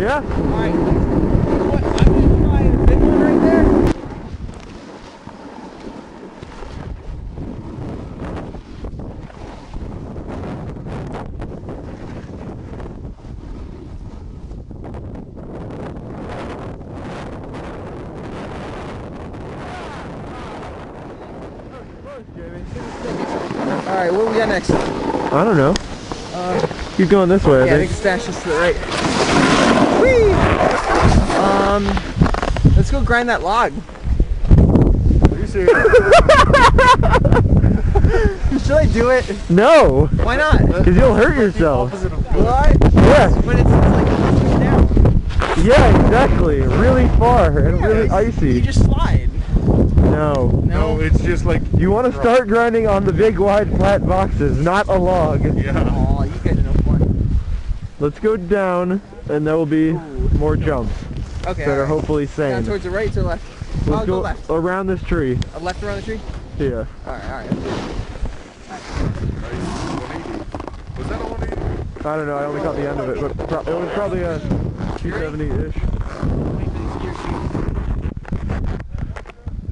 Yeah? Alright, what? I'm gonna try a big one right there. Alright, what we got next? I don't know. Keep going this way, Yeah, I I think think. the stash is to the right. Whee! Let's go grind that log. Are you serious? Should I do it? No! Why not? Because you'll hurt yourself. Opposite of Will I? Yeah, But it's like pushing down. yeah, exactly. Really far and really You icy. just slide. No. No, it's just like You want to start grinding on the big, wide, flat boxes, not a log. yeah. Aw, you guys are no fun. Let's go down, and there will be more jumps Okay. that are alright. hopefully Down sane. towards the right or left? Let's I'll go left. around this tree. Left around the tree? Yeah. Alright. Was that a 180? I don't know, I only caught the end of it, but it was probably a 270-ish.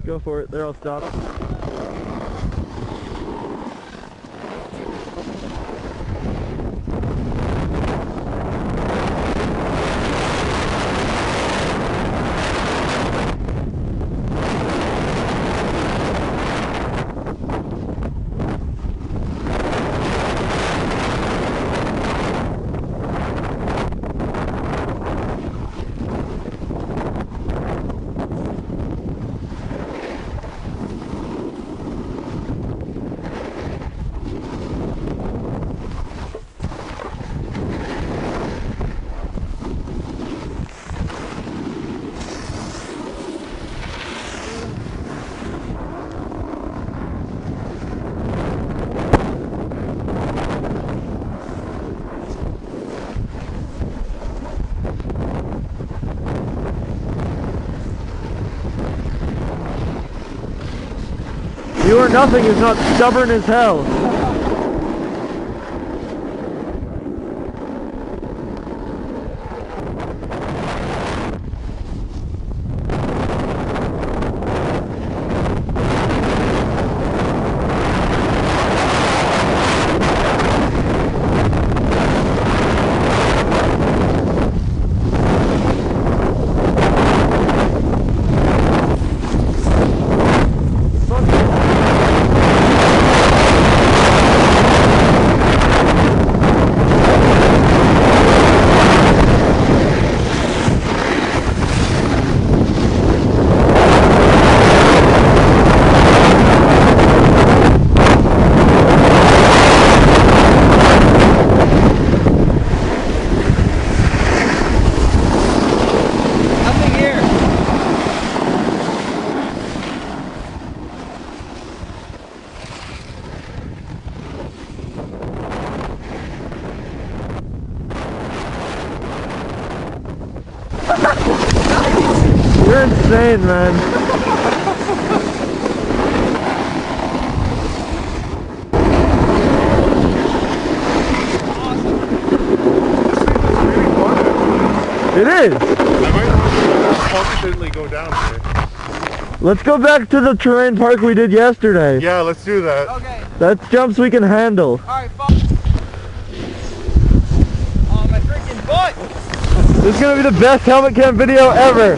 Go for it, there I'll stop. You are nothing if not stubborn as hell. Nothing here. You're insane, man. It is. I might want to confidently go down there. Let's go back to the terrain park we did yesterday. Yeah, let's do that. Okay. That's jumps we can handle. Alright, fuck. Oh, my freaking butt! This is gonna be the best helmet cam video ever.